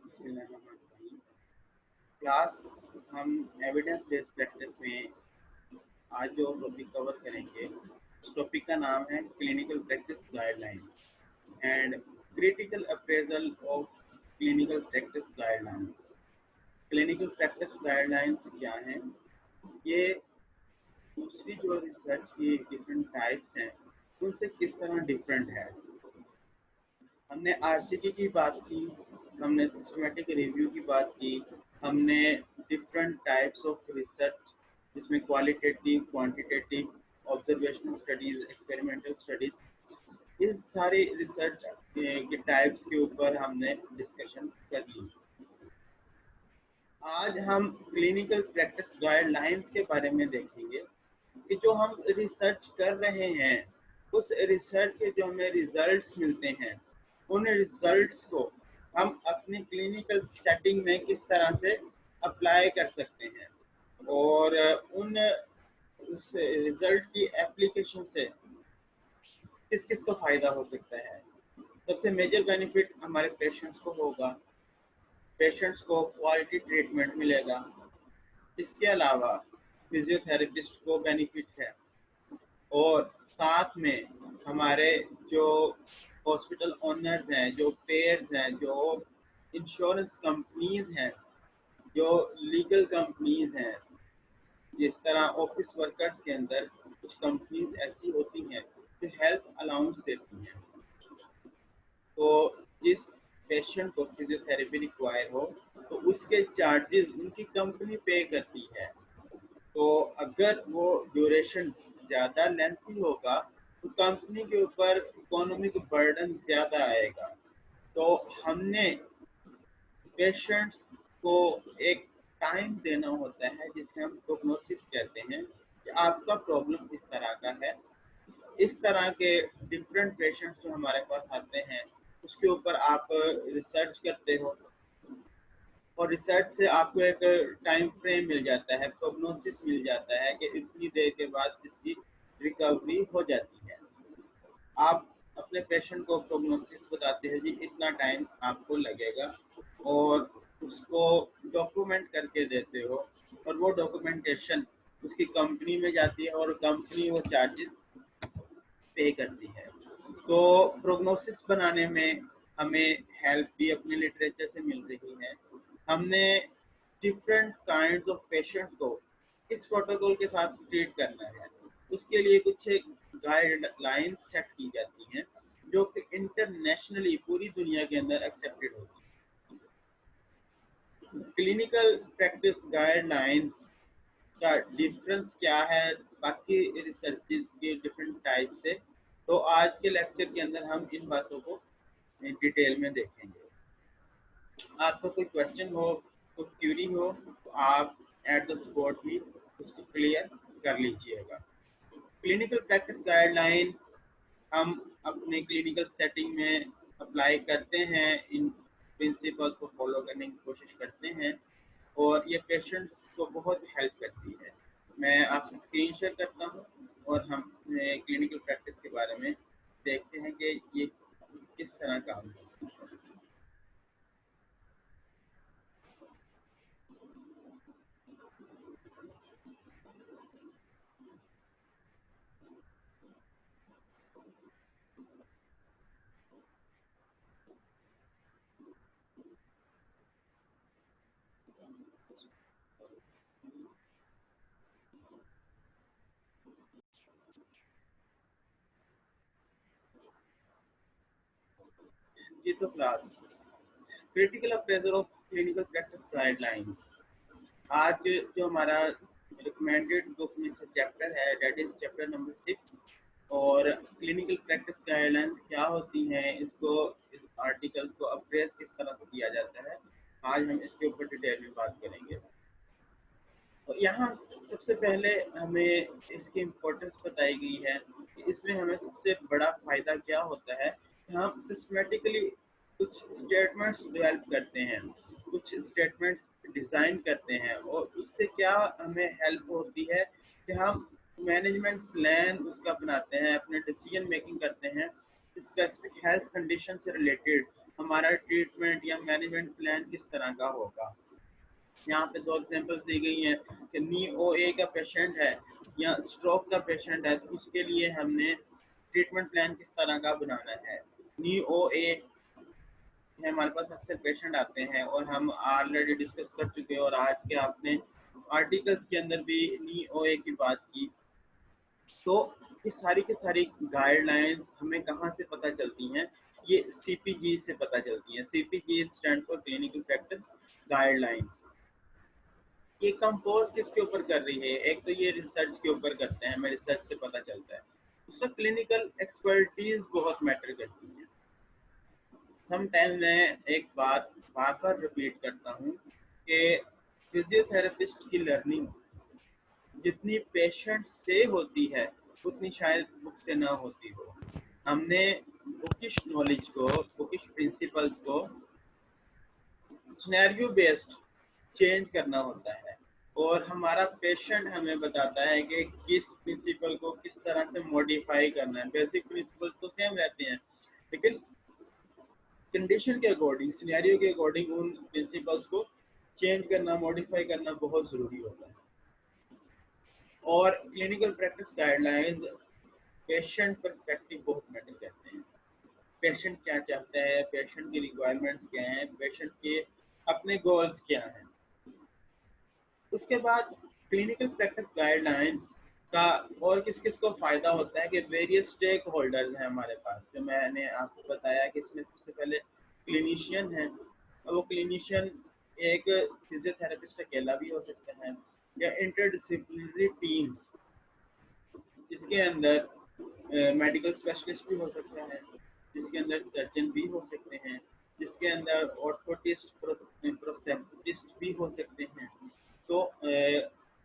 बिस्मिल्लाहिर्रहमानिर्रहीम। क्लास हम evidence based practice में आज जो टॉपिक कवर करेंगे उस टॉपिक का नाम है clinical practice guidelines and critical appraisal of clinical practice guidelines. Clinical practice guidelines क्या हैं? ये दूसरी जो रिसर्च की डिफरेंट टाइप्स हैं उनसे किस तरह डिफरेंट है। हमने आरसीटी की बात की, हमने सिस्टमेटिक रिव्यू की बात की, हमने डिफरेंट टाइप्स ऑफ रिसर्च जिसमें qualitative, quantitative, observational studies, experimental studies, इन सारी रिसर्च के टाइप्स के ऊपर हमने डिस्कशन कर ली। आज हम क्लिनिकल प्रैक्टिस गाइडलाइंस के बारे में देखेंगे कि जो हम रिसर्च कर रहे हैं उस रिसर्च के जो हमें रिजल्ट्स मिलते हैं उन रिजल्ट्स को हम अपनी क्लिनिकल सेटिंग में किस तरह से अप्लाई कर सकते हैं और उन उस रिजल्ट की एप्लीकेशन से किस किस को फ़ायदा हो सकता है। सबसे मेजर बेनिफिट हमारे पेशेंट्स को होगा, पेशेंट्स को क्वालिटी ट्रीटमेंट मिलेगा। इसके अलावा फिजियोथेरेपिस्ट को बेनिफिट है और साथ में हमारे जो हॉस्पिटल ओनर्स हैं, जो पेयर्स हैं, जो इंश्योरेंस कंपनीज हैं, जो लीगल कंपनीज हैं, जिस तरह ऑफिस वर्कर्स के अंदर कुछ कंपनीज ऐसी होती हैं जो हेल्थ अलाउंस देती हैं। तो जिस पेशेंट को फिजियोथेरेपी रिक्वायर हो तो उसके चार्जेस उनकी कंपनी पे करती है। तो अगर वो ड्यूरेशन ज़्यादा लेंथी होगा तो कंपनी के ऊपर इकोनॉमिक बर्डन ज़्यादा आएगा। तो हमने पेशेंट्स को एक टाइम देना होता है जिसे हम प्रोग्नोसिस कहते हैं कि आपका प्रॉब्लम इस तरह का है। इस तरह के डिफरेंट पेशेंट्स जो हमारे पास आते हैं उसके ऊपर आप रिसर्च करते हो और रिसर्च से आपको एक टाइम फ्रेम मिल जाता है, प्रोग्नोसिस मिल जाता है कि इतनी देर के बाद इसकी रिकवरी हो जाती है। आप अपने पेशेंट को प्रोग्नोसिस बताते हैं, जी इतना टाइम आपको लगेगा और उसको डॉक्यूमेंट करके देते हो और वो डॉक्यूमेंटेशन उसकी कंपनी में जाती है और कंपनी वो चार्जेस पे करती है। तो प्रोग्नोसिस बनाने में हमें हेल्प भी अपने लिटरेचर से मिल रही है। हमने डिफरेंट काइंड्स ऑफ पेशेंट्स को किस प्रोटोकॉल के साथ ट्रीट करना है उसके लिए कुछ गाइडलाइंस सेट की जाती हैं जो कि इंटरनेशनली पूरी दुनिया के अंदर एक्सेप्टेड होती है। क्लिनिकल प्रैक्टिस गाइडलाइंस का डिफरेंस क्या है बाकी रिसर्च के डिफरेंट टाइप से, तो आज के लेक्चर के अंदर हम इन बातों को डिटेल में देखेंगे। आपको कोई क्वेश्चन हो, कोई क्यूरी हो तो आप एट द स्पॉट ही उसको क्लियर कर लीजिएगा। क्लिनिकल प्रैक्टिस गाइडलाइन हम अपने क्लिनिकल सेटिंग में अप्लाई करते हैं, इन प्रिंसिपल्स को फॉलो करने की कोशिश करते हैं और ये पेशेंट्स को बहुत हेल्प करती है। मैं आपसे स्क्रीन शेयर करता हूँ और हम क्लिनिकल प्रैक्टिस के बारे में देखते हैं कि ये किस तरह काम करता है। ये तो class critical appraisal of clinical practice guidelines, आज जो हमारा रिकमेंडेड बुक में से चैप्टर है डेट इज चैप्टर नंबर 6 और क्लिनिकल प्रैक्टिस गाइडलाइंस क्या होती हैं, इसको इस आर्टिकल को अप्रेज किस तरह से किया जाता है, आज हम इसके ऊपर डिटेल में बात करेंगे। तो यहाँ सबसे पहले हमें इसकी इम्पोर्टेंस बताई गई है कि इसमें हमें सबसे बड़ा फ़ायदा क्या होता है कि हम सिस्टमेटिकली कुछ स्टेटमेंट्स डेवलप करते हैं, कुछ स्टेटमेंट्स डिज़ाइन करते हैं और उससे क्या हमें हेल्प होती है कि हम मैनेजमेंट प्लान उसका बनाते हैं, अपने डिसीजन मेकिंग करते हैं स्पेसिफिक हेल्थ कंडीशन से रिलेटेड। हमारा ट्रीटमेंट या मैनेजमेंट प्लान किस तरह का होगा। यहाँ पे दो एग्जांपल्स दी गई हैं कि नी ओ ए का पेशेंट है या स्ट्रोक का पेशेंट है, तो उसके लिए हमने ट्रीटमेंट प्लान किस तरह का बनाना है। नी ओ ए हमारे पास अक्सर पेशेंट आते हैं और हम ऑलरेडी डिस्कस कर चुके हैं और आज के आपने आर्टिकल्स के अंदर भी नी ओ ए की बात की। तो ये सारी की सारी गाइडलाइंस हमें कहाँ से पता चलती हैं, ये सीपीजी से पता चलती हैं। CPG stand for clinical practice guidelines. ये कंपोज किसके ऊपर कर रही है, एक तो ये रिसर्च के ऊपर करते हैं, हमें रिसर्च से पता चलता है। दूसरा क्लिनिकल एक्सपर्टीज बहुत मैटर करती है। समटाइम मैं एक बात बार बार रिपीट करता हूँ कि फिजियोथेरेपिस्ट की लर्निंग जितनी पेशेंट से होती है उतनी शायद बुक से ना होती हो। हमने बुकिश नॉलेज को, बुकिश प्रिंसिपल्स को सिनेरियो बेस्ड चेंज करना होता है और हमारा पेशेंट हमें बताता है कि किस प्रिंसिपल को किस तरह से मॉडिफाई करना है। बेसिक प्रिंसिपल तो सेम रहते हैं, लेकिन कंडीशन के अकॉर्डिंग, सिनेरियो के अकॉर्डिंग उन प्रिंसिपल्स को चेंज करना, मॉडिफाई करना बहुत ज़रूरी होता है। और clinical practice guidelines patient perspective बहुत मैटर करते हैं। पेशेंट क्या चाहता है, पेशेंट की रिक्वायरमेंट्स क्या हैं, पेशेंट के अपने गोल्स क्या हैं। उसके बाद क्लिनिकल प्रैक्टिस गाइडलाइंस का और किस किस को फ़ायदा होता है कि वेरियस स्टेक होल्डर्स हैं हमारे पास, जो मैंने आपको बताया कि इसमें सबसे पहले क्लिनिशियन है। और वो क्लिनिशियन एक फिजियोथेरेपिस्ट अकेला भी हो सकता है या इंटरडिसिप्लिनरी टीम्स, जिसके अंदर मेडिकल स्पेशलिस्ट भी हो सकता है, जिसके अंदर सर्जन भी हो सकते हैं, जिसके अंदर ऑर्थोटिस्ट, प्रोस्थेटिस्ट भी हो सकते हैं। तो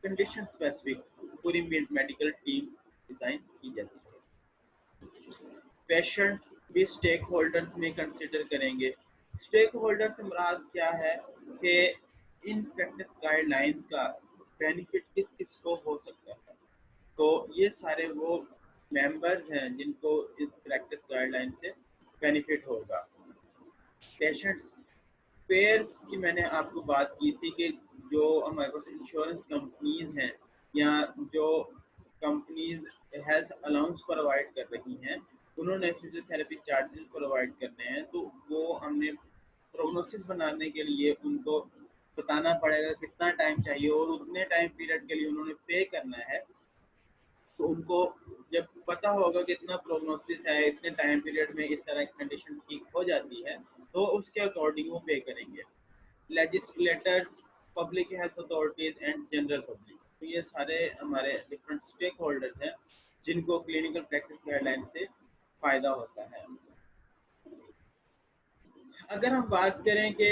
कंडीशन स्पेसिफिक पूरी मेडिकल टीम डिज़ाइन की जाती है। पेशेंट भी स्टेक होल्डर्स में कंसिडर करेंगे। स्टेक होल्डर से मुराद क्या है कि इन प्रैक्टिस गाइडलाइंस का बेनिफिट किस किस को हो सकता है। तो ये सारे वो मेंबर्स हैं जिनको इस प्रैक्टिस गाइडलाइन से बेनिफिट होगा। पेशेंट्स, पेयर्स की मैंने आपको बात की थी कि जो हमारे पास इंश्योरेंस कंपनीज हैं या जो कंपनीज हेल्थ अलाउंस प्रोवाइड कर रही हैं, उन्होंने फिजियोथेरेपी चार्जेस प्रोवाइड करने हैं, तो वो हमने प्रोग्नोसिस बनाने के लिए उनको बताना पड़ेगा कितना टाइम चाहिए और उतने टाइम पीरियड के लिए उन्होंने पे करना है। तो उनको जब पता होगा कितना प्रोग्नोसिस है, इतने टाइम पीरियड में इस तरह की कंडीशन ठीक हो जाती है, तो उसके अकॉर्डिंग वो पे करेंगे। Legislators, public health authorities and general public, तो ये सारे हमारे डिफरेंट स्टेक होल्डर्स हैं जिनको क्लिनिकल प्रैक्टिस गाइडलाइन से फ़ायदा होता है। अगर हम बात करें कि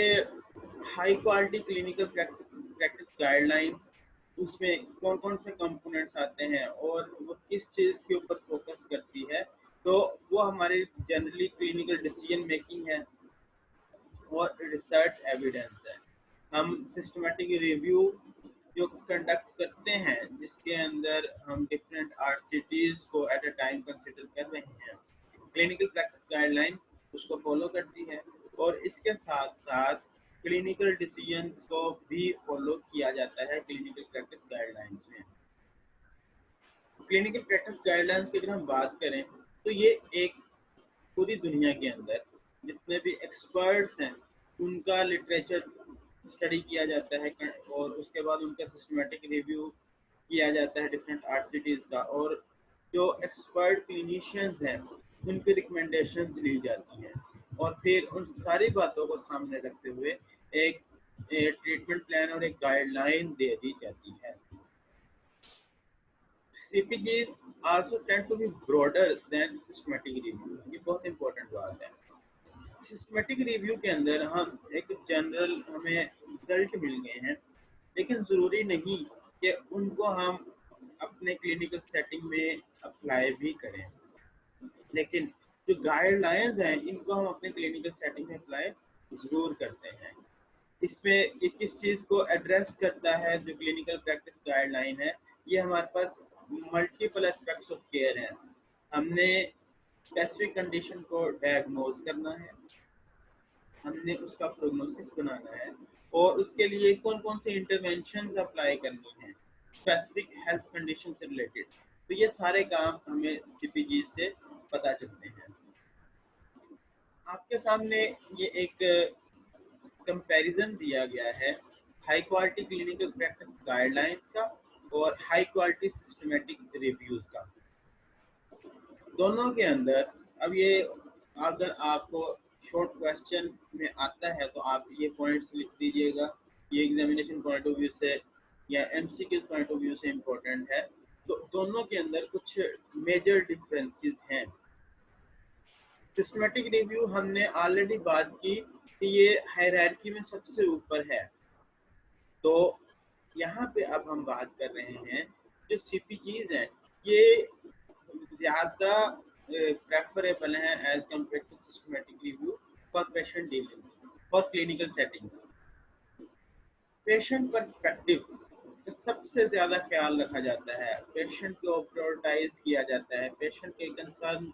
high quality clinical practice guidelines, उसमें कौन कौन से कंपोनेंट्स आते हैं और वो किस चीज़ के ऊपर फोकस करती है, तो वो हमारी जनरली क्लिनिकल डिसीजन मेकिंग है और रिसर्च एविडेंस है। हम सिस्टमेटिक रिव्यू जो कंडक्ट करते हैं, जिसके अंदर हम डिफरेंट आरसीटीज को एट अ टाइम कंसिडर कर रहे हैं, क्लिनिकल प्रैक्टिस गाइडलाइन उसको फॉलो करती है। और इसके साथ साथ क्लिनिकल डिसीजंस को भी फॉलो किया जाता है क्लिनिकल प्रैक्टिस गाइडलाइंस में। क्लिनिकल प्रैक्टिस गाइडलाइंस की अगर हम बात करें, तो ये एक पूरी दुनिया के अंदर जितने भी एक्सपर्ट्स हैं उनका लिटरेचर स्टडी किया जाता है और उसके बाद उनका सिस्टमेटिक रिव्यू किया जाता है डिफरेंट आरसीटीज का, और जो एक्सपर्ट क्लिनिशियंस हैं उनकी रिकमेंडेशंस ली जाती हैं और फिर उन सारी बातों को सामने रखते हुए एक ट्रीटमेंट प्लान और एक गाइडलाइन दे दी जाती है। CPGs also tend to be broader than systematic review। ये बहुत इंपॉर्टेंट बात है। सिस्टमेटिक रिव्यू के अंदर हम एक जनरल हमें रिजल्ट मिल गए हैं, लेकिन ज़रूरी नहीं कि उनको हम अपने क्लिनिकल सेटिंग में अप्लाई भी करें। लेकिन जो गाइडलाइंस हैं इनको हम अपने क्लिनिकल सेटिंग में अप्लाई ज़रूर करते हैं। इसमें ये किस चीज़ को एड्रेस करता है, जो क्लिनिकल प्रैक्टिस गाइडलाइन है, ये हमारे पास मल्टीपल एस्पेक्ट्स ऑफ केयर हैं। हमने स्पेसिफिक कंडीशन को डायग्नोज करना है, हमने उसका प्रोग्नोसिस बनाना है और उसके लिए कौन कौन से इंटरवेंशन अप्लाई करनी है स्पेसिफिक हेल्थ कंडीशन से रिलेटेड, तो ये सारे काम हमें सीपीजी से पता चलते हैं। आपके सामने ये एक कंपैरिजन दिया गया है high quality clinical practice guidelines का और हाई क्वालिटी सिस्टमेटिक रिव्यूज का। दोनों के अंदर अब ये अगर आपको शॉर्ट क्वेश्चन में आता है तो आप ये पॉइंट्स लिख दीजिएगा, ये एग्जामिनेशन पॉइंट ऑफ व्यू से या एमसीक्यू पॉइंट ऑफ व्यू से इम्पोर्टेंट है। तो दोनों के अंदर कुछ मेजर डिफरेंसेस हैं। सिस्टमेटिक रिव्यू हमने ऑलरेडी बात की कि ये हायरार्की में सबसे ऊपर है, तो यहाँ पे अब हम बात कर रहे हैं जो सीपीजीज हैं ये ज़्यादा प्रेफरेबल हैं as compare to systematic review for patient dealing for clinical settings. Patient perspective का सबसे ज़्यादा ख्याल रखा जाता है, पेशेंट को प्रायोरिटाइज किया जाता है, पेशेंट के कंसर्न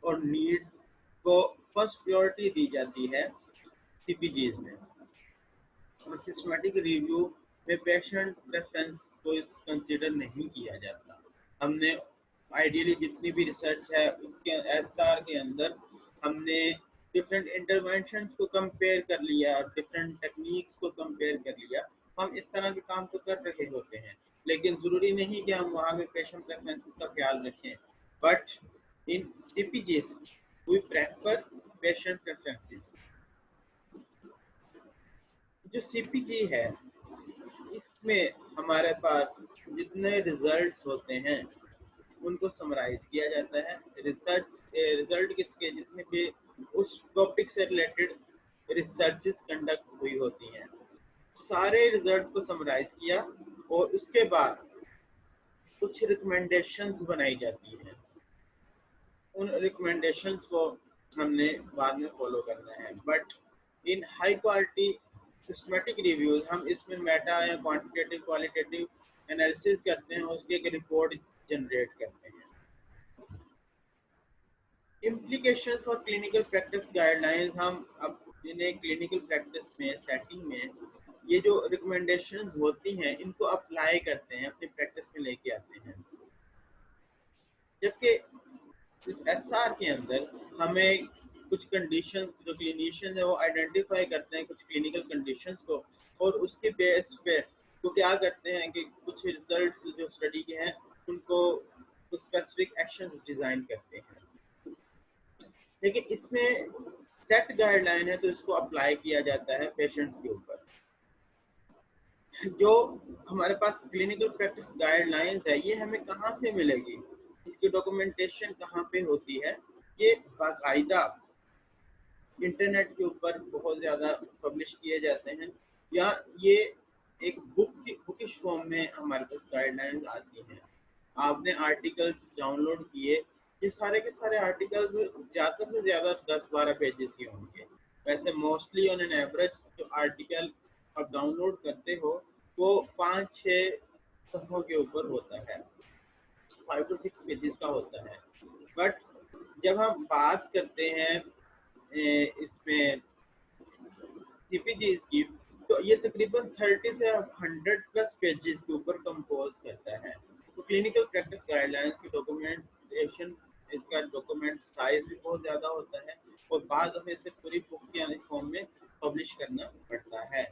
और नीड्स को फर्स्ट प्रायोरिटी दी जाती है सीपीजीज में। और सिस्टमेटिक रिव्यू में पेशेंट प्रेफरेंस को कंसिडर नहीं किया जाता। हमने आइडियली जितनी भी रिसर्च है उसके एसआर के अंदर हमने डिफरेंट इंटरवेंशंस को कंपेयर कर लिया और डिफरेंट टेक्निक्स को कंपेयर कर लिया। हम इस तरह के काम तो कर रहे होते हैं, लेकिन ज़रूरी नहीं कि हम वहाँ में पेशेंट प्रेफरेंसेस का ख्याल रखें, but in CPGs we prefer patient preferences. जो सीपीजी है इसमें हमारे पास जितने रिजल्ट्स होते हैं उनको समराइज किया जाता है। रिजल्ट किसके, जितने भी उस टॉपिक से रिलेटेड रिसर्चेस कंडक्ट हुई होती हैं, सारे रिजल्ट्स को समराइज किया और उसके बाद कुछ रिकमेंडेशंस बनाई जाती हैं। उन रिकमेंडेशंस को हमने बाद में फॉलो करना है। But in high quality systematic reviews हम इसमें मेटा या क्वांटिटेटिव क्वालिटेटिव एनालिसिस करते हैं, उसकी एक रिपोर्ट जनरेट करते हैं। Implications for clinical practice guidelines, हम अब इन्हें क्लिनिकल प्रैक्टिस में सेटिंग में ये जो रिकमेंडेशंस होती हैं इनको अप्लाई करते हैं, अपनी प्रैक्टिस में लेके आते हैं। जबकि इस एसआर के अंदर हमें कुछ कंडीशंस, जो क्लिनिशियन है वो आइडेंटिफाई करते हैं कुछ क्लिनिकल कंडीशंस को, और उसके बेस पे वो क्या करते हैं कि कुछ रिजल्ट्स जो स्टडी के हैं उनको कुछ स्पेसिफिक एक्शंस डिज़ाइन करते हैं। लेकिन इसमें सेट गाइडलाइन है तो इसको अप्लाई किया जाता है पेशेंट्स के ऊपर। जो हमारे पास क्लिनिकल प्रैक्टिस गाइडलाइंस है ये हमें कहाँ से मिलेगी, इसकी डॉक्यूमेंटेशन कहाँ पे होती है, ये बाकायदा इंटरनेट के ऊपर बहुत ज़्यादा पब्लिश किए जाते हैं, या ये एक बुकिश फॉर्म में हमारे पास गाइडलाइंस आती हैं। आपने आर्टिकल्स डाउनलोड किए, ये सारे के सारे आर्टिकल्स ज़्यादा से ज़्यादा 10-12 पेजेस के होंगे। वैसे मोस्टली ऑन एन एवरेज जो आर्टिकल आप डाउनलोड करते हो वो 5-6 सफ़ों के ऊपर होता है, 5 to 6 पेजेस का होता है। बट जब हम बात करते हैं इसमें सीपीजीज की, तो ये तकरीबन 30 से 100 प्लस पेजेस के ऊपर कंपोज करता है। तो क्लिनिकल प्रैक्टिस गाइडलाइंस की डॉक्यूमेंटेशन, इसका डॉक्यूमेंट साइज भी बहुत ज़्यादा होता है और बाद में इसे पूरी बुक के फॉर्म में पब्लिश करना पड़ता है।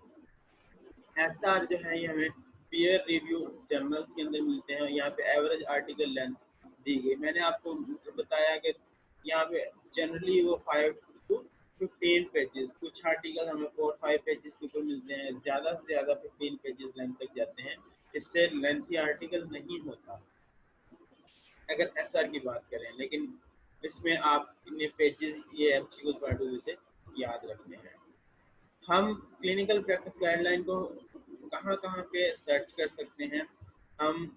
एसआर जो है ये हमें पीयर रिव्यू जर्नल्स के अंदर मिलते हैं। यहाँ पे एवरेज आर्टिकल लेंथ दी गई, मैंने आपको बताया कि यहाँ पे जनरली वो 5 to 15 पेजेस, कुछ आर्टिकल हमें 4-5 पेजेस के ऊपर मिलते हैं, ज़्यादा से ज़्यादा 15 पेजेस लेंथ तक जाते हैं। इससे लेंथी आर्टिकल नहीं होता अगर एसआर की बात करें, लेकिन इसमें आप इतने पेजेस ये एमसीक्यू पॉइंट ऑफ व्यू से याद रखने हैं। हम क्लिनिकल प्रैक्टिस गाइडलाइन को कहाँ कहाँ पे सर्च कर सकते हैं, हम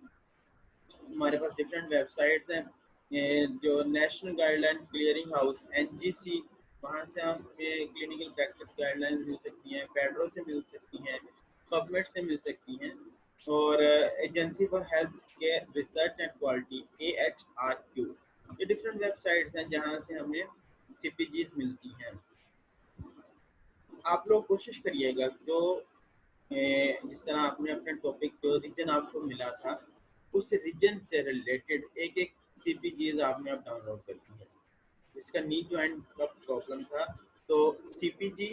हमारे पास डिफरेंट वेबसाइट्स हैं, जो national guideline clearing house NGC, वहाँ से हम क्लिनिकल प्रैक्टिस गाइडलाइंस मिल सकती हैं, पेड्रो से मिल सकती हैं, पबमेड से मिल सकती हैं, और agency for health care research and quality AHRQ, ये डिफरेंट वेबसाइट्स हैं जहाँ से हमें सीपीजीज मिलती हैं। आप लोग कोशिश करिएगा जो जिस तरह आपने अपने टॉपिक जो रीजन आपको मिला था उस रीजन से रिलेटेड एक एक सीपीजीज आपने अब डाउनलोड कर ली है। जिसका नी ज्वाइंट का प्रॉब्लम था तो सीपीजी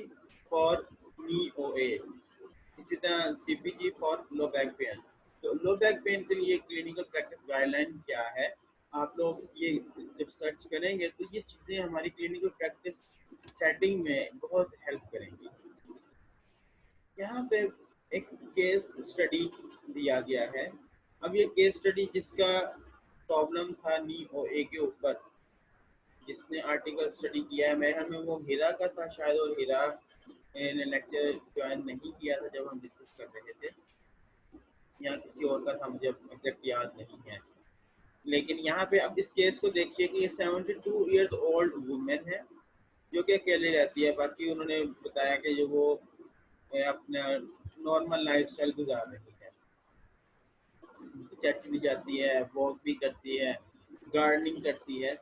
फॉर नी ओ ए, इसी तरह सीपीजी फॉर लो बैक पेन। तो लो बैक पेन के लिए क्लिनिकल प्रैक्टिस गाइडलाइन क्या है, आप लोग ये जब सर्च करेंगे तो ये चीज़ें हमारी क्लिनिकल प्रैक्टिस सेटिंग में बहुत हेल्प करेंगी। यहाँ पे एक केस स्टडी दिया गया है। अब ये केस स्टडी जिसका प्रॉब्लम था नी ओ ए के ऊपर, जिसने आर्टिकल स्टडी किया है, मेरे में वो हीरा का था शायद, और हीरा ने लेक्चर ज्वाइन नहीं किया था जब हम डिस्कस कर रहे थे, या किसी और का था, मुझे एग्जैक्ट याद नहीं है। लेकिन यहाँ पे अब इस केस को देखिए कि ये 72 ईयर्स ओल्ड वुमेन है जो कि अकेले रहती है। बाकी उन्होंने बताया कि जो वो अपना नॉर्मल लाइफस्टाइल गुजार रही है, चर्च भी जाती है, वॉक भी करती है, गार्डनिंग करती है।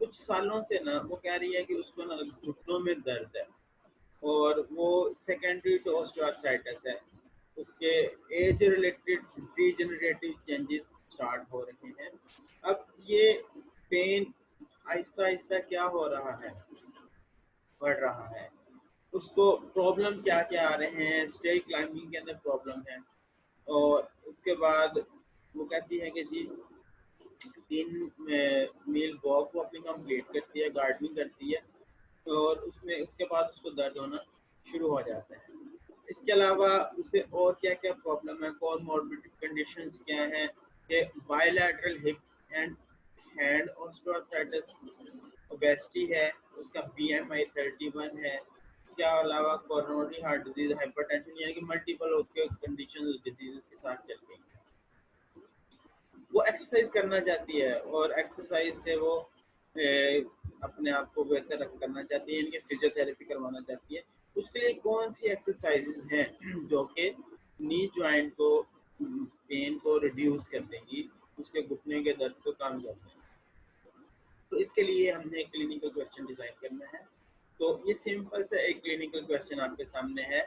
कुछ सालों से ना वो कह रही है कि उसको ना घुटनों में दर्द है और वो सेकेंडरी टू ऑस्टियोआर्थराइटिस है। उसके age related degenerative changes start हो रहे हैं। अब ये पेन आहिस्ता आहिस्ता क्या हो रहा है, बढ़ रहा है। उसको प्रॉब्लम क्या क्या आ रहे हैं, स्टेज क्लाइंबिंग के अंदर प्रॉब्लम है, और उसके बाद वो कहती है कि जी 3 मील वॉक वो अपनी कंप्लीट करती है, गार्डनिंग करती है, और उसमें उसके बाद उसको दर्द होना शुरू हो जाता है। इसके अलावा उसे और क्या क्या प्रॉब्लम है, कॉमॉर्बिड कंडीशंस क्या हैं, कि bilateral hip and hand osteoarthritis, obesity है, उसका बीएमआई 31 है। इसके अलावा कोरोनरी हार्ट डिजीज, हाइपरटेंशन, यानी कि मल्टीपल उसके कंडीशन डिजीज के साथ चल रही है। वो एक्सरसाइज करना चाहती है और एक्सरसाइज से वो अपने आप को बेहतर करना चाहती है, इनकी फिजियोथेरेपी करवाना चाहती है। उसके लिए कौन सी एक्सरसाइजेज हैं जो कि नी जॉइंट को पेन को रिड्यूस कर देंगी, उसके घुटने के दर्द को कम कर देंगी। तो इसके लिए हमने एक क्लिनिकल क्वेश्चन डिजाइन करना है। तो ये सिंपल सा एक क्लिनिकल क्वेश्चन आपके सामने है।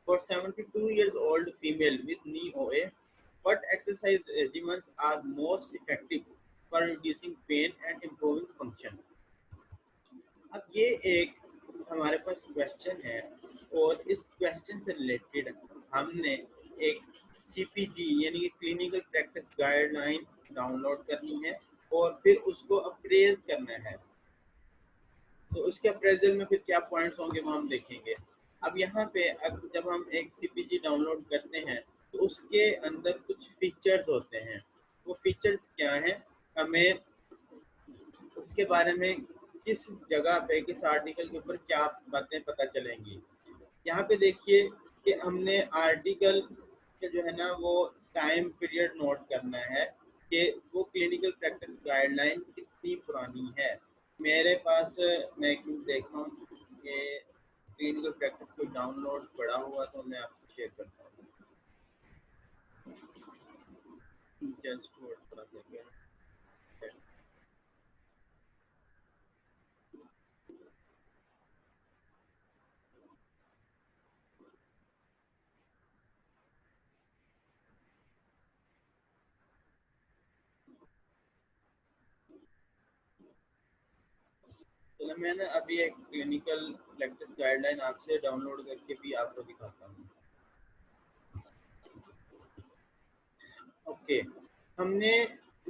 For 72 years old female with knee OA, what exercise regimens are most effective for reducing pain and improving function? अब ये एक हमारे पास क्वेश्चन है और इस क्वेश्चन से रिलेटेड हमने एक सीपीजी यानी कि क्लिनिकल प्रैक्टिस गाइडलाइन डाउनलोड करनी है और फिर उसको अप्रेज करना है। तो उसके अप्रेजल में फिर क्या पॉइंट्स होंगे वो हम देखेंगे। अब यहाँ पे अब जब हम एक सीपीजी डाउनलोड करते हैं तो उसके अंदर कुछ फीचर्स होते हैं। वो फीचर्स क्या हैं, हमें उसके बारे में किस जगह पे किस आर्टिकल के ऊपर क्या बातें पता चलेंगी। यहाँ पे देखिए कि हमने आर्टिकल के जो है ना वो टाइम पीरियड नोट करना है कि वो क्लिनिकल प्रैक्टिस गाइडलाइन कितनी पुरानी है। मेरे पास मैं क्यों देख रहा हूँ कि क्लिनिकल प्रैक्टिस को डाउनलोड पड़ा हुआ, तो मैं आपसे शेयर करता हूँ। जस्ट थोड़ा सेकेंड। चलो मैं ना अभी एक क्लिनिकल प्रैक्टिस गाइडलाइन आपसे डाउनलोड करके भी आपको दिखाता हूँ। ओके, हमने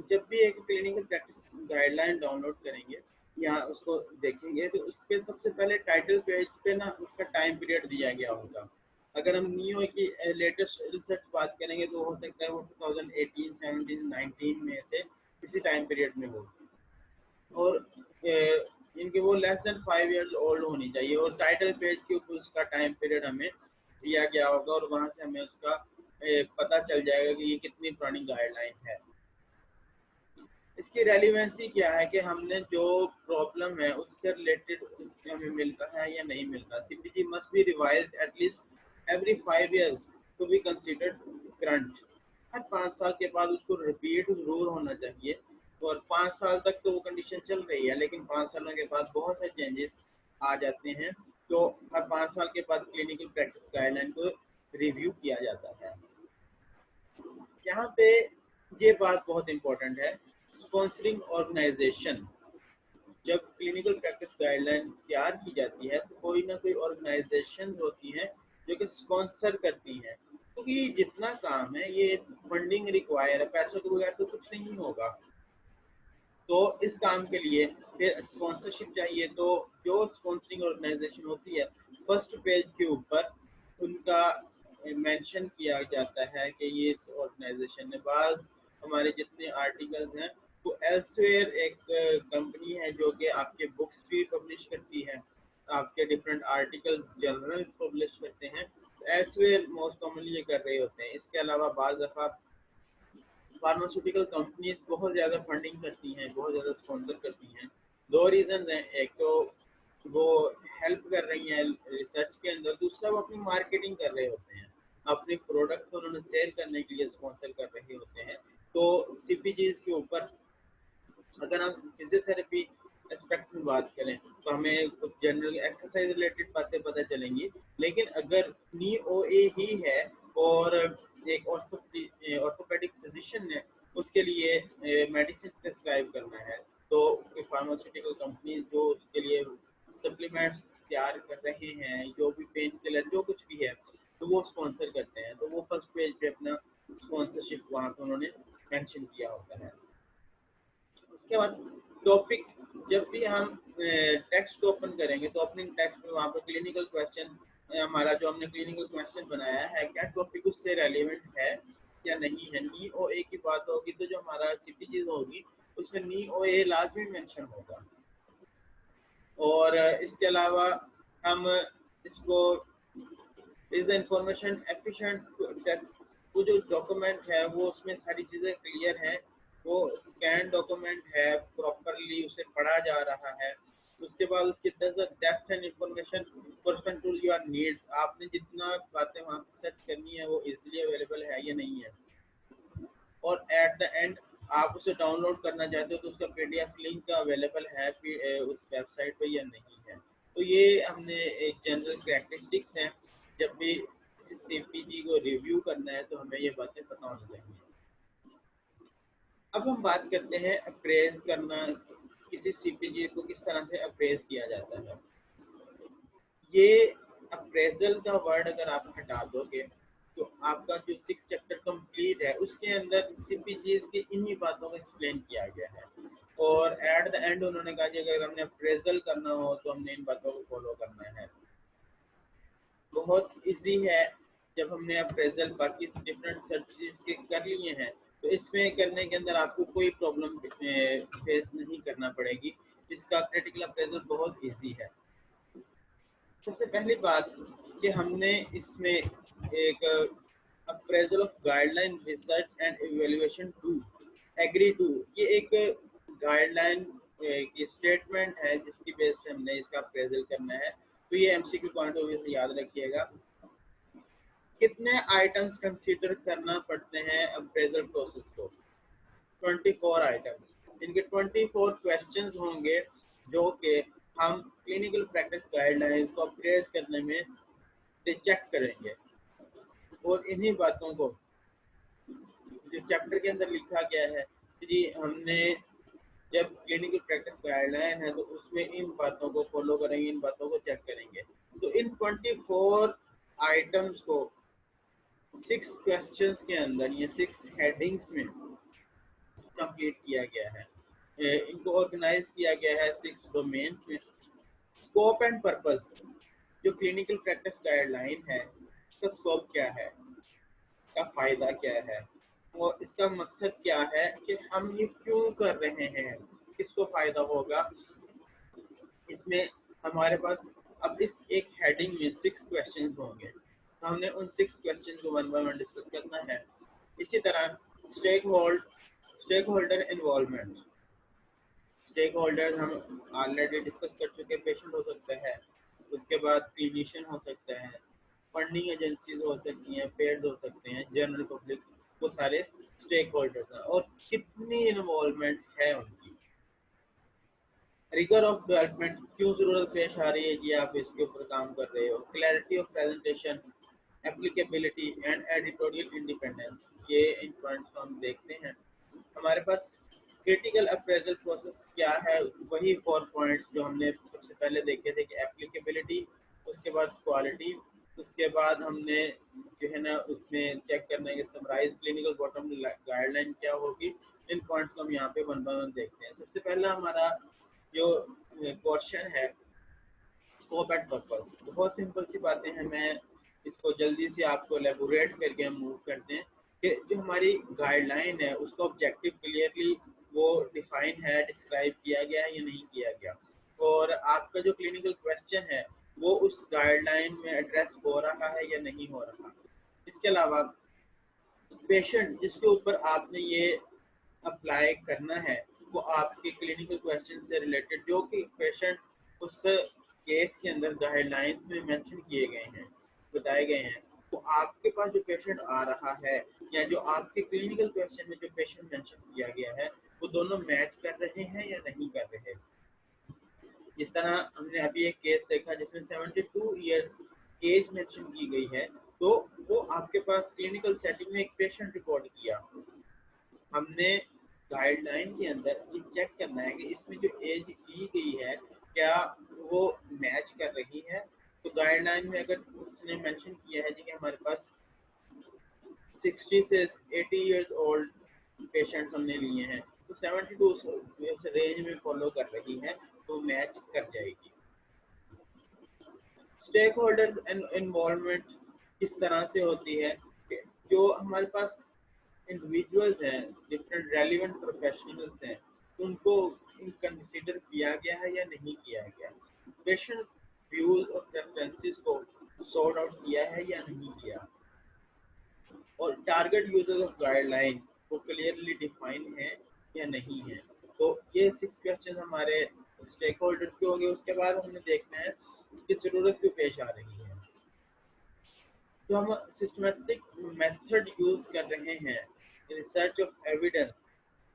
जब भी एक क्लिनिकल प्रैक्टिस गाइडलाइन डाउनलोड करेंगे या उसको देखेंगे तो उस पर सबसे पहले टाइटल पेज पे ना उसका टाइम पीरियड दिया गया होगा। अगर हम नियो की लेटेस्ट रिसर्च बात करेंगे तो हो सकता है वो 2018, 17, 19 में से किसी टाइम पीरियड में हो, और इनके वो लेस देन 5 years ओल्ड होनी चाहिए, और टाइटल पेज के ऊपर उसका टाइम पीरियड हमें दिया गया होगा और वहाँ से हमें उसका पता चल जाएगा कि ये कितनी पुरानी गाइडलाइन है। इसकी रेलिवेंसी क्या है कि हमने जो प्रॉब्लम है उससे रिलेटेड उससे हमें मिल रहा है या नहीं मिल रहा। CPG must be revised at least every 5 years to be considered current. हर 5 साल के बाद उसको रिपीट जरूर होना चाहिए, और 5 साल तक तो वो कंडीशन चल रही है, लेकिन 5 सालों के बाद बहुत से चेंजेस आ जाते हैं। तो हर 5 साल के बाद क्लिनिकल प्रैक्टिस गाइडलाइन को रिव्यू किया जाता है। यहाँ पे ये बात बहुत इंपॉर्टेंट है, स्पॉन्सरिंग ऑर्गेनाइजेशन। जब क्लिनिकल प्रैक्टिस गाइडलाइन तैयार की जाती है तो कोई ना कोई ऑर्गेनाइजेशन होती है जो कि स्पॉन्सर करती हैं, क्योंकि जितना काम है ये फंडिंग रिक्वायर है, पैसों के बगैर तो कुछ नहीं होगा। तो इस काम के लिए फिर स्पॉन्सरशिप चाहिए। तो जो स्पॉन्सरिंग ऑर्गेनाइजेशन होती है, फर्स्ट पेज के ऊपर उनका मेंशन किया जाता है कि ये इस ऑर्गेनाइजेशन ने, बाद हमारे जितने आर्टिकल्स हैं वो एल्सवेयर एक कंपनी है जो कि आपके बुक्स भी पब्लिश करती है, आपके डिफरेंट आर्टिकल्स जर्नल्स पब्लिश करते हैं, एल्सवेयर मोस्ट कॉमनली ये कर रहे होते हैं। इसके अलावा बाज़ दफ़ा फार्मास्यूटिकल कंपनीज बहुत ज़्यादा फंडिंग करती हैं, बहुत ज़्यादा स्पॉन्सर करती हैं। दो रीज़न हैं, एक तो वो हेल्प कर रही हैं रिसर्च के अंदर, दूसरा वो अपनी मार्केटिंग कर रहे होते हैं, अपने प्रोडक्ट को उन्होंने सेल करने के लिए स्पॉन्सर कर रहे होते हैं। तो सीपीजीज के ऊपर अगर हम फिजियोथेरेपी एस्पेक्ट में बात करें तो हमें कुछ जनरल एक्सरसाइज रिलेटेड बातें पता चलेंगी, लेकिन अगर नी ओ ए ही है और एक ऑर्थोपेडिक फिजिशियन ने उसके लिए मेडिसिन प्रिस्क्राइब करना है, तो फार्मास्यूटिकल कंपनीज जो उसके लिए सप्लीमेंट्स तैयार कर रहे हैं, जो भी पेन किलर जो कुछ भी है, तो वो स्पॉन्सर करते हैं। तो वो फर्स्ट पेज पे अपना स्पॉन्सरशिप वहाँ पे उन्होंने मेंशन किया होता है। उसके बाद टॉपिक, जब भी हम टेक्स्ट को ओपन करेंगे तो ओपनिंग टेक्स्ट में वहाँ पर क्लिनिकल क्वेश्चन, हमारा जो हमने क्लिनिकल क्वेश्चन बनाया है क्या टॉपिक उससे रेलिवेंट है या नहीं है। नी ओ ए की बात होगी तो जो हमारा सीपीजी होगी उसमें नी ओ ए लाजमी मेंशन होगा। और इसके अलावा हम इसको is the information efficient to access, वो जो डॉक्यूमेंट है वो उसमें सारी चीज़ें क्लियर हैं, वो स्कैन डॉक्यूमेंट है, प्रॉपरली उसे पढ़ा जा रहा है। उसके बाद उसकी depth and information person to your needs, आपने जितना बातें वहाँ पर सर्च करनी है वो इजीली अवेलेबल है या नहीं है, और एट द एंड आप उसे डाउनलोड करना चाहते हो तो उसका पीडीएफ लिंक अवेलेबल है उस वेबसाइट पे या नहीं है। तो ये हमने एक जनरल कैरेक्टरिस्टिक्स हैं, जब भी किसी सीपीजी को रिव्यू करना है तो हमें ये बातें पता होनी चाहिए। अब हम बात करते हैं अप्रेज करना, किसी सीपीजी को किस तरह से अप्रेज किया जाता है। ये अप्रेजल का वर्ड अगर आप हटा दोगे तो आपका जो 6 चैप्टर कंप्लीट है उसके अंदर सीपीजीज की इन्हीं बातों को एक्सप्लेन किया गया है, और एट द एंड उन्होंने कहा कि अगर हमने अप्रेजल करना हो तो हमने इन बातों को फॉलो करना है। बहुत इजी है, जब हमने अप्रेजल बाकी डिफरेंट सर्चेज के कर लिए हैं तो इसमें करने के अंदर आपको कोई प्रॉब्लम फेस नहीं करना पड़ेगी। इसका क्रिटिकल अप्रेजल बहुत इजी है। सबसे पहली बात कि हमने इसमें एक appraisal of guideline research and evaluation to agree to, ये एक गाइडलाइन की स्टेटमेंट है जिसकी बेस पे हमने इसका अप्रेजल करना है। तो ये एमसीक्यू पॉइंट ऑफ व्यू से याद रखिएगा। कितने आइटम्स कंसीडर करना पड़ते हैं अप्रेजल प्रोसेस को? 24 आइटम्स। इनके 24 क्वेश्चंस होंगे जो कि हम क्लिनिकल प्रैक्टिस गाइडलाइंस को अप्रेज करने में चेक करेंगे। और इन्हीं बातों को जो चैप्टर के अंदर लिखा गया है कि हमने जब क्लिनिकल प्रैक्टिस गाइडलाइन है तो उसमें इन बातों को फॉलो करेंगे, इन बातों को चेक करेंगे। तो इन 24 आइटम्स को 6 क्वेश्चंस के अंदर या 6 हेडिंग्स में कंप्लीट किया गया है। इनको ऑर्गेनाइज किया गया है 6 डोमेन्स में। स्कोप एंड पर्पस, जो क्लिनिकल प्रैक्टिस गाइडलाइन है इसका स्कोप क्या है, इसका फायदा क्या है और इसका मकसद क्या है कि हम ये क्यों कर रहे हैं, किसको फायदा होगा। इसमें हमारे पास अब इस एक हेडिंग में 6 क्वेश्चंस होंगे, तो हमने उन 6 क्वेश्चंस को वन बाय वन डिस्कस करना है। इसी तरह stakeholder involvement, stakeholder हम ऑलरेडी डिस्कस कर चुके, पेशेंट हो सकता है, उसके बाद क्लिनिशियन हो सकता है, फंडिंग एजेंसीज हो सकती हैं, पेड हो सकते हैं, जनरल पब्लिक, वो सारे स्टेक होल्डर्स हैं। और कितनी इन्वॉल्वमेंट है उनकी, रिगर ऑफ डेवलपमेंट, क्यों जरूरत पेश आ रही है कि आप इसके ऊपर काम कर रहे हो। Clarity of presentation, applicability and editorial independence, ये इन पॉइंट्स को हम देखते हैं। हमारे पास क्रिटिकल अप्रेजल प्रोसेस क्या है, वही 4 पॉइंट्स जो हमने सबसे पहले देखे थे कि एप्लीकेबिलिटी, उसके बाद क्वालिटी, उसके बाद हमने जो है ना उसमें चेक करना है कि समराइज क्लिनिकल बॉटम गाइडलाइन क्या होगी। इन पॉइंट्स को हम यहाँ पे वन बाय वन देखते हैं। सबसे पहला हमारा जो क्वेश्चन है, स्कोप एंड पर्पस, बहुत सिंपल सी बातें हैं, मैं इसको जल्दी से आपको एलेबोरेट करके हम मूव करते हैं कि जो हमारी गाइडलाइन है उसका ऑब्जेक्टिव क्लियरली वो डिफाइन है, डिस्क्राइब किया गया है या नहीं किया गया, और आपका जो क्लिनिकल क्वेश्चन है वो उस गाइडलाइन में एड्रेस हो रहा है या नहीं हो रहा। इसके अलावा पेशेंट जिसके ऊपर आपने ये अप्लाई करना है वो आपके क्लिनिकल क्वेश्चन से रिलेटेड, जो कि पेशेंट उस केस के अंदर गाइडलाइंस में मेंशन किए गए हैं, बताए गए हैं, तो आपके पास जो पेशेंट आ रहा है या जो आपके क्लिनिकल क्वेश्चन में जो पेशेंट मेंशन किया गया है वो दोनों मैच कर रहे हैं या नहीं कर रहे। जिस तरह हमने अभी एक केस देखा जिसमें 72 ईयर्स एज मेंशन की गई है, तो वो आपके पास क्लिनिकल सेटिंग में एक पेशेंट रिकॉर्ड किया। हमने गाइडलाइन के अंदर ये चेक करना है कि इसमें जो एज की गई है क्या वो मैच कर रही है। तो गाइडलाइन में अगर उसने मेंशन किया है कि हमारे पास 60 से 80 इयर्स ओल्ड पेशेंट्स हमने लिए हैं, तो 72 उस रेंज में फॉलो कर रही है तो मैच कर जाएगी। स्टेक होल्डर इन्वॉल्वमेंट किस तरह से होती है कि जो हमारे पास इंडिविजुअल्स हैं, डिफरेंट रेलिवेंट प्रोफेशनल्स हैं, उनको कंसिडर किया गया है या नहीं किया गया, पेशेंट व्यूज और प्रेफरेंसेस को सॉर्ट आउट किया है या नहीं किया, और टारगेट यूजर्स ऑफ गाइडलाइन वो क्लियरली डिफाइन है या नहीं है। तो ये 6 क्वेश्चन हमारे स्टेक होल्डर्स के होंगे। उसके बाद हमने देखना है कि ज़रूरत क्यों पेश आ रही है। जो हम सिस्टमेटिक मेथड यूज कर रहे हैं, रिसर्च ऑफ एविडेंस,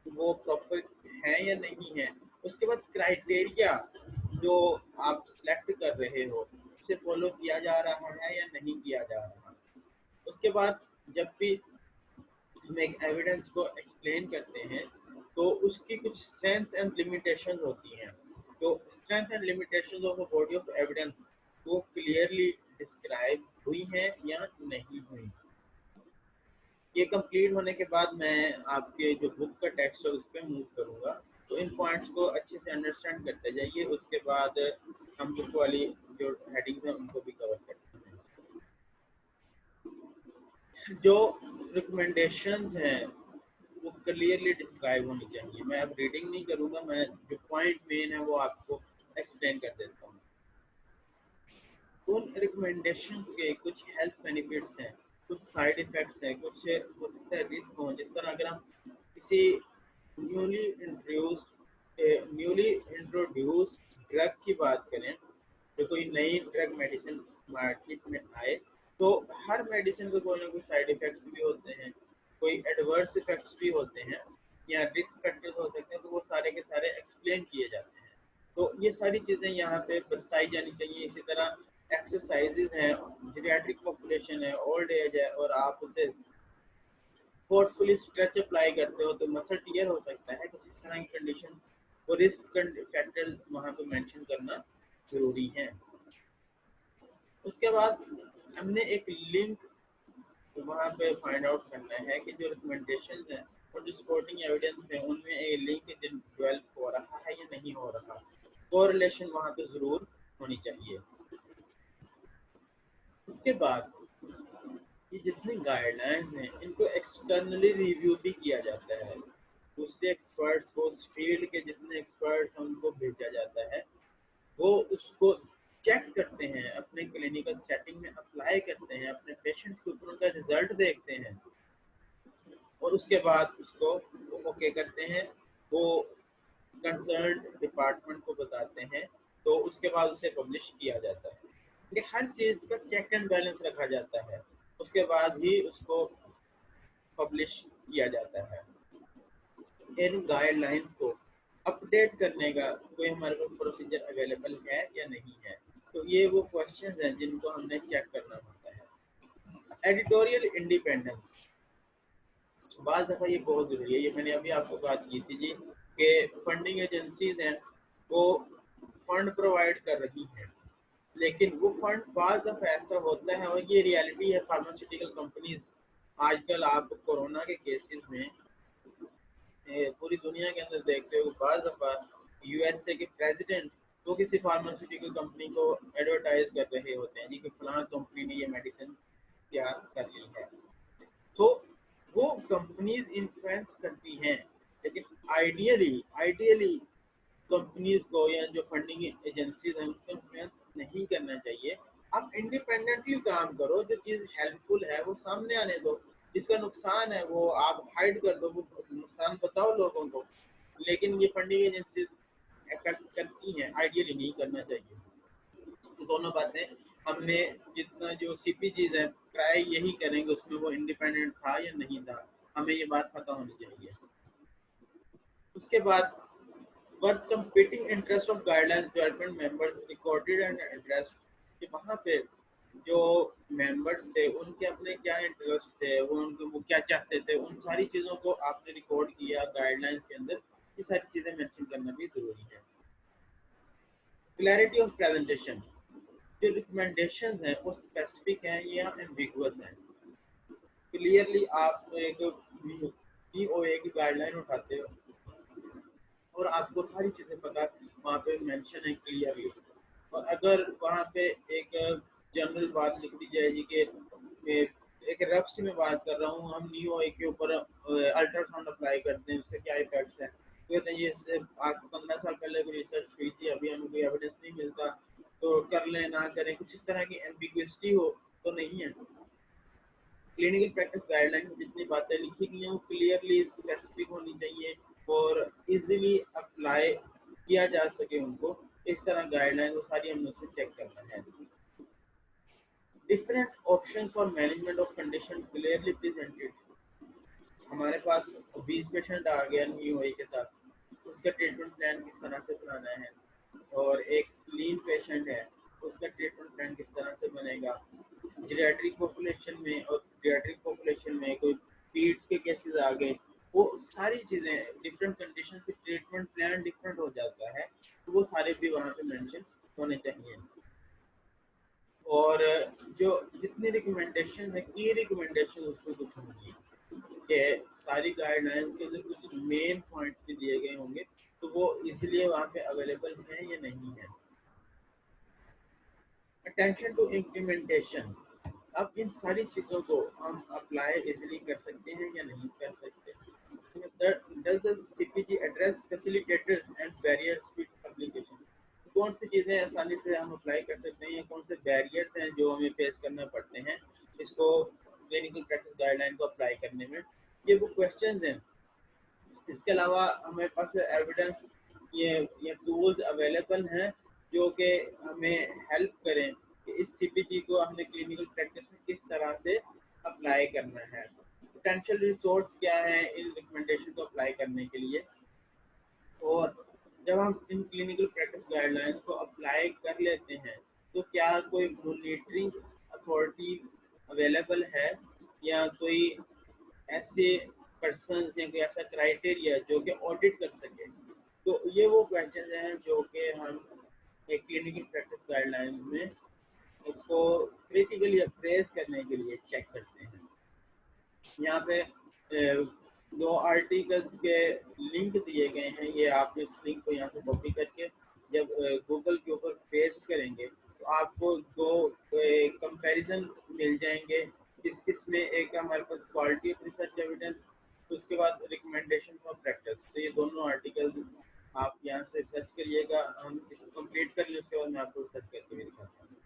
वो प्रॉपर है या नहीं है। उसके बाद क्राइटेरिया जो आप सेलेक्ट कर रहे हो उसे फॉलो किया जा रहा है या नहीं किया जा रहा। उसके बाद जब भी हम एक एविडेंस को एक्सप्लेन करते हैं तो उसकी कुछ स्ट्रेंथ्स एंड लिमिटेशंस होती हैं। तो strength and limitations of a body of evidence वो क्लियरली डिस्क्राइब हुई हैं या नहीं हुई। ये कंप्लीट होने के बाद मैं आपके जो बुक का टेक्स्ट है उस पर मूव करूँगा। तो इन पॉइंट्स को अच्छे से अंडरस्टैंड करते जाइए। उसके बाद हम बुक वाली जो हेडिंग्स हैं उनको भी कवर करते हैं। जो रिकमेंडेशंस हैं वो क्लियरली डिस्क्राइब होनी चाहिए। मैं अब रीडिंग नहीं करूँगा, मैं जो पॉइंट मेन है वो आपको एक्सप्लेन कर देता हूँ। उन रिकमेंडेशंस के कुछ हेल्थ बेनिफिट्स हैं, कुछ साइड इफ़ेक्ट्स हैं, कुछ हो सकता है रिस्क हो। जिस तरह अगर हम किसी न्यूली इंट्रोड्यूस्ड ड्रग की बात करें, जो कोई नई ड्रग मेडिसिन मार्केट में आए, तो हर मेडिसिन के कोई ना कोई साइड इफ़ेक्ट्स भी होते हैं, कोई एडवर्स इफ़ेक्ट्स भी होते हैं या रिस्क फैक्टर्स हो सकते हैं, तो वो सारे के सारे एक्सप्लेन किए जाते हैं। तो ये सारी चीज़ें यहाँ पे बताई जानी चाहिए। इसी तरह एक्सरसाइजेज हैं, जीरियाट्रिक पॉपुलेशन है, ओल्ड एज है, और आप उसे फोर्सफुली स्ट्रेच अप्लाई करते हो तो मसल टियर हो सकता है। कुछ इस तरह की कंडीशन और रिस्क फैक्टर्स वहाँ पे मेंशन करना जरूरी है। उसके बाद हमने एक लिंक वहाँ पे फाइंड आउट करना है कि जो रिकमेंडेशन है और जो सपोर्टिंग एविडेंस है उनमें एक लिंक डेवलप हो रहा है या नहीं हो रहा। कोरिलेशन वहाँ पे ज़रूर होनी चाहिए। उसके बाद ये जितनी गाइडलाइंस हैं इनको एक्सटर्नली रिव्यू भी किया जाता है। दूसरे एक्सपर्ट्स को, उस फील्ड के जितने एक्सपर्ट्स हैं उनको भेजा जाता है, वो उसको चेक करते हैं, अपने क्लिनिकल सेटिंग में अप्लाई करते हैं, अपने पेशेंट्स के ऊपर उनका रिजल्ट देखते हैं और उसके बाद उसको ओके करते हैं। वो कंसर्न डिपार्टमेंट को बताते हैं, तो उसके बाद उसे पब्लिश किया जाता है। ये हर चीज़ का चेक एंड बैलेंस रखा जाता है, उसके बाद ही उसको पब्लिश किया जाता है। इन गाइडलाइंस को अपडेट करने का कोई हमारे पास प्रोसीजर अवेलेबल है या नहीं है। तो ये वो क्वेश्चंस हैं जिनको हमने चेक करना होता है। एडिटोरियल इंडिपेंडेंस, बात दफ़ा ये बहुत ज़रूरी है। ये मैंने अभी आपको बात की थी जी कि फंडिंग एजेंसीज हैं वो फंड प्रोवाइड कर रही हैं, लेकिन वो फंड बाज़ दफ़ा ऐसा होता है, और ये रियलिटी है फार्मास्यूटिकल कंपनीज आजकल आप कोरोना के केसेस में पूरी दुनिया के अंदर देखते हो, बाज़ दफ़ा यूएसए के प्रेसिडेंट वो किसी फार्मास्यूटिकल कंपनी को एडवर्टाइज कर रहे होते हैं जी कि फलां कंपनी ने ये मेडिसिन तैयार कर ली है। तो वो कंपनीज इन्फ्लुएंस करती हैं, लेकिन आइडियली आइडियली कंपनीज को या जो फंडिंग एजेंसीज हैं उनको इन्फ्लुएंस नहीं करना चाहिए। आप इंडिपेंडेंटली काम करो, जो चीज़ हेल्पफुल है वो सामने आने दो, जिसका नुकसान है वो आप हाइड कर दो, वो नुकसान बताओ लोगों को, लेकिन ये फंडिंग एजेंसीज इफेक्ट करती हैं, आइडियली नहीं करना चाहिए। तो दोनों बातें हमने जितना जो सीपीजीज है ट्राई यही करेंगे उसमें वो इंडिपेंडेंट था या नहीं था, हमें ये बात पता होनी चाहिए। उसके बाद were competing interest of guideline development members recorded and addressed, कि वहाँ पे जो मेंबर्स थे उनके अपने क्या इंटरेस्ट थे, वो क्या चाहते थे, उन सारी चीज़ों को आपने रिकॉर्ड किया गाइडलाइंस के अंदर। ये सारी चीज़ें मेंशन करना भी ज़रूरी है। क्लैरिटी ऑफ प्रेजेंटेशन, जो रिकमेंडेशन है वो स्पेसिफिक हैं या एम्बिगुअस हैं। क्लियरली आप एक पीओए की गाइडलाइन उठाते हो और आपको सारी चीज़ें पता वहाँ पे मेंशन है क्लियरली, और अगर वहाँ पे एक जनरल बात लिख दी जाएगी कि एक रफ सी मैं बात कर रहा हूँ, हम न्यू ए के ऊपर अल्ट्रासाउंड अप्लाई करते हैं, उसके क्या इफेक्ट्स हैं, तो कहते हैं ये आज से 15 साल पहले कोई रिसर्च हुई थी, अभी हमें कोई एविडेंस नहीं मिलता, तो कर लें ना करें, कुछ इस तरह की एम्बिग्विटी हो तो नहीं है। क्लिनिकल प्रैक्टिस गाइडलाइन में जितनी बातें लिखी गई हैं वो क्लियरली स्पेसिफिक होनी चाहिए और इजीली अप्लाई किया जा सके उनको, इस तरह गाइडलाइन वो सारी हमने उसमें चेक करना है। Different options for management of condition clearly presented, हमारे पास 20 पेशेंट आ गया न्यू ए के साथ, उसका ट्रीटमेंट प्लान किस तरह से बनाना है, और एक लीन पेशेंट है उसका ट्रीटमेंट प्लान किस तरह से बनेगा, जीरियाट्रिक पॉपुलेशन में और पीडियाट्रिक पॉपुलेशन में कोई पीड्स के केसेस आ गए, वो सारी चीज़ें डिफरेंट कंडीशन पे ट्रीटमेंट प्लान डिफरेंट हो जाता है, तो वो सारे भी वहाँ पे मेंशन होने चाहिए। और जो जितनी रिकमेंडेशन है की रिकमेंडेशन उसमें कुछ होंगी कि सारी गाइडलाइंस के अंदर कुछ मेन पॉइंट्स भी दिए गए होंगे, तो वो इसलिए वहाँ पे अवेलेबल है या नहीं है। अटेंशन टू इम्प्लीमेंटेशन, अब इन सारी चीज़ों को हम अप्लाई इजीली कर सकते हैं या नहीं कर सकते। Does the CPG address facilitators and barriers to application, कौन सी चीज़ें आसानी से हम अप्लाई कर सकते हैं या कौन से बैरियर्स हैं जो हमें फेस करना पड़ते हैं इसको क्लिनिकल प्रैक्टिस गाइडलाइन को अप्लाई करने में, ये वो क्वेश्चंस हैं। इसके अलावा हमारे पास एविडेंस ये टूल्स अवेलेबल हैं जो कि हमें हेल्प करें कि इस सीपीजी को हमने क्लिनिकल प्रैक्टिस में किस तरह से अप्लाई करना है। पोटेंशियल रिसोर्स क्या है इन रिकमेंडेशन को अप्लाई करने के लिए, और जब हम इन क्लिनिकल प्रैक्टिस गाइडलाइंस को अप्लाई कर लेते हैं तो क्या कोई मॉनिटरिंग अथॉरिटी अवेलेबल है या कोई ऐसे पर्सन या कोई ऐसा क्राइटेरिया जो कि ऑडिट कर सके। तो ये वो क्वेश्चन हैं जो कि हम एक क्लिनिकल प्रैक्टिस गाइडलाइन में इसको क्रिटिकली अप्रेस करने के लिए चेक करते हैं। यहाँ पे दो आर्टिकल्स के लिंक दिए गए हैं, ये आप इस लिंक को यहाँ से कॉपी करके जब गूगल के ऊपर पेस्ट करेंगे तो आपको दो कंपैरिजन मिल जाएंगे, किस में एक हमारे पास क्वालिटी ऑफ रिसर्च एविडेंस, तो उसके बाद रिकमेंडेशन फॉर प्रैक्टिस, तो ये दोनों आर्टिकल आप यहाँ से सर्च करिएगा। हम इसको कंप्लीट कर लें उसके बाद मैं आपको सर्च करके भी दिखाता हूँ।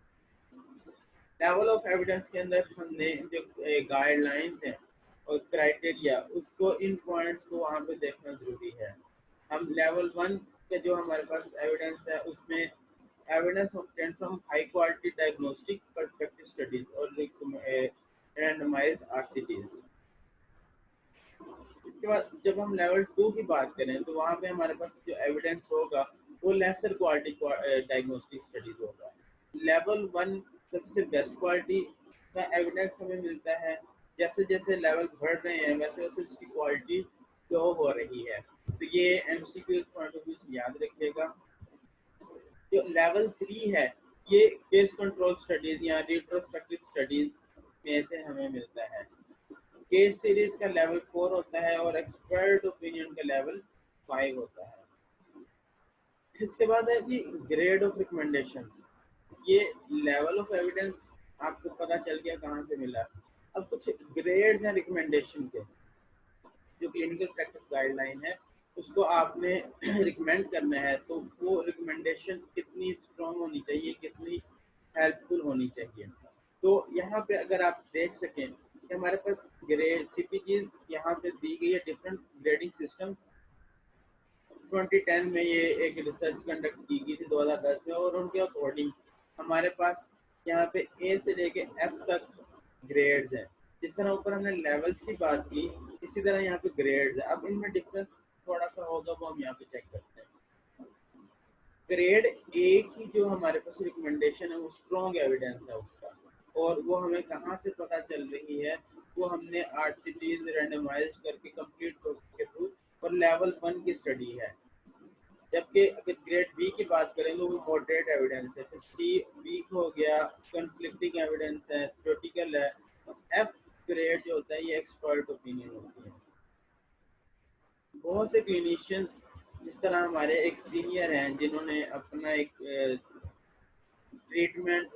लेवल ऑफ एविडेंस के अंदर हमने जो गाइडलाइंस हैं और क्राइटेरिया उसको इन पॉइंट्स को वहाँ पे देखना ज़रूरी है। हम लेवल 1 के जो हमारे पास एविडेंस है उसमें evidence obtained from high quality diagnostic perspective studies और रैंडमाइज्ड आरसीटीज। इसके बाद जब हम लेवल 2 की बात करें तो वहाँ पे हमारे पास जो एविडेंस होगा वो लेसर क्वालिटी डायग्नोस्टिक स्टडीज होगा। लेवल 1 सबसे बेस्ट क्वालिटी का एविडेंस हमें मिलता है। जैसे जैसे लेवल बढ़ रहे हैं वैसे वैसे उसकी क्वालिटी लो हो रही है। तो ये एमसीक्यू पॉइंट ऑफ व्यू से याद रखिएगा। जो लेवल 3 है ये केस कंट्रोल स्टडीज या रिट्रोस्पेक्टिव स्टडीज में से हमें मिलता है। केस सीरीज का लेवल 4 होता है और एक्सपर्ट ओपिनियन का लेवल 5 होता है। इसके बाद है कि ग्रेड ऑफ रिकमेंडेशंस। ये लेवल ऑफ एविडेंस आपको पता चल गया कहाँ से मिला। अब कुछ ग्रेड्स हैं रिकमेंडेशन के। जो क्लिनिकल प्रैक्टिस गाइडलाइन है उसको आपने रिकमेंड करना है तो वो रिकमेंडेशन कितनी स्ट्रॉन्ग होनी चाहिए, कितनी हेल्पफुल होनी चाहिए। तो यहाँ पे अगर आप देख सकें कि हमारे पास ग्रेड सीपीजी यहाँ पे दी गई है डिफरेंट ग्रेडिंग सिस्टम। 2010 में ये एक रिसर्च कंडक्ट की गई थी 2010 में और उनके अकॉर्डिंग हमारे पास यहाँ पे ए से लेके एफ तक ग्रेड्स हैं। जिस तरह ऊपर हमने लेवल्स की बात की इसी तरह यहाँ पे ग्रेड्स है। अब इनमें डिफरेंस थोड़ा सा होगा वो हम यहाँ पे चेक करते हैं। ग्रेड ए की जो हमारे पास रिकमेंडेशन है वो स्ट्रॉन्ग एविडेंस है उसका और वो हमें कहाँ से पता चल रही है, वो हमने 8 सिटीज रैंडमाइज करके कंप्लीट प्रोसेस के थ्रू और लेवल 1 की स्टडी है। जबकि अगर ग्रेड बी की बात करें तो वो मॉडरेट एविडेंस है। फिर सी वीक हो गया, कन्फ्लिक्टिंग एविडेंस है, थ्योरेटिकल है। एफ ग्रेड जो होता है ये एक्सपर्ट ओपिनियन होती है। बहुत से क्लिनिशियंस जिस तरह हमारे एक सीनियर हैं जिन्होंने अपना एक ट्रीटमेंट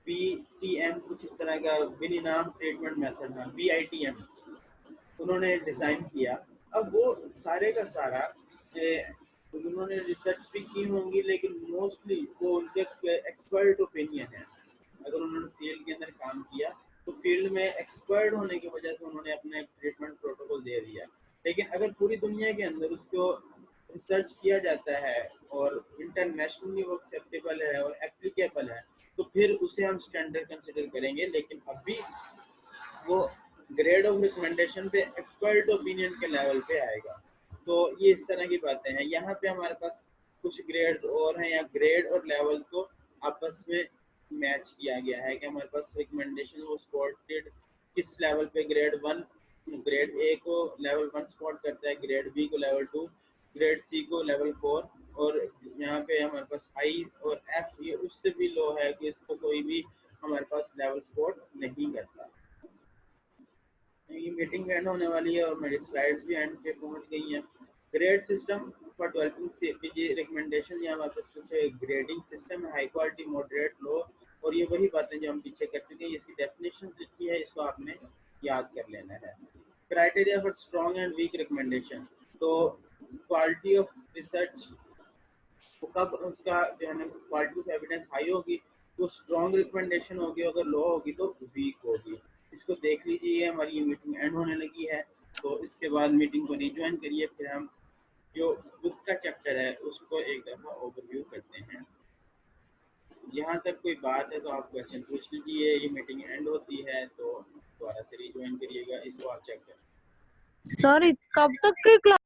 BTM कुछ इस तरह का बिनिनाम ट्रीटमेंट मेथड था, BITM उन्होंने डिज़ाइन किया। अब वो सारे का सारा उन्होंने रिसर्च भी की होंगी लेकिन मोस्टली वो उनके एक्सपर्ट ओपिनियन है। अगर उन्होंने फील्ड के अंदर काम किया तो फील्ड में एक्सपर्ट होने की वजह से उन्होंने अपना एक ट्रीटमेंट प्रोटोकॉल दे दिया। लेकिन अगर पूरी दुनिया के अंदर उसको रिसर्च किया जाता है और इंटरनेशनली वो एक्सेप्टेबल है और एप्लीकेबल है तो फिर उसे हम स्टैंडर्ड कंसिडर करेंगे। लेकिन अभी वो ग्रेड ऑफ रिकमेंडेशन पे एक्सपर्ट ओपिनियन के लेवल पे आएगा। तो ये इस तरह की बातें हैं। यहाँ पे हमारे पास कुछ ग्रेड्स और हैं या ग्रेड और लेवल को आपस में मैच किया गया है कि हमारे पास रिकमेंडेशन वो स्पॉटेड किस लेवल पे। ग्रेड 1 ग्रेड ए को लेवल 1 स्पॉट करता है, ग्रेड बी को लेवल 2, ग्रेड सी को लेवल 4 और यहाँ पे हमारे पास आई और एफ ये उससे भी लो है कि इसको कोई भी हमारे पास लेवल स्पॉट नहीं करता। ये मीटिंग एंड होने वाली है और मेरी स्लाइड्स भी एंड पे पहुंच गई हैं। Grade system for developing सीपीजी recommendation यहाँ हमारे पास कुछ ग्रेडिंग सिस्टम है, हाई क्वालिटी, मॉडरेट, लो और ये वही बातें जो हम पीछे कर चुके हैं। इसकी डेफिनेशन लिखी है, इसको आपने याद कर लेना है। Criteria for strong and weak recommendation. तो क्वालिटी ऑफ रिसर्च कब उसका जो है ना क्वालिटी ऑफ एविडेंस हाई होगी तो स्ट्रॉन्ग रिकमेंडेशन होगी, अगर लो होगी तो वीक होगी। इसको देख लीजिए। हमारी ये मीटिंग एंड होने लगी है तो इसके बाद मीटिंग को रिज्वाइन करिए। फिर हम जो बुक का चैप्टर है उसको एक दफ़ा ओवरव्यू करते हैं। यहाँ तक कोई बात है तो आप क्वेश्चन पूछ लीजिए। ये मीटिंग एंड होती है तो दोबारा से रिज्वाइन करिएगा। इसको आप चेक करें। सर कब तक की क्लास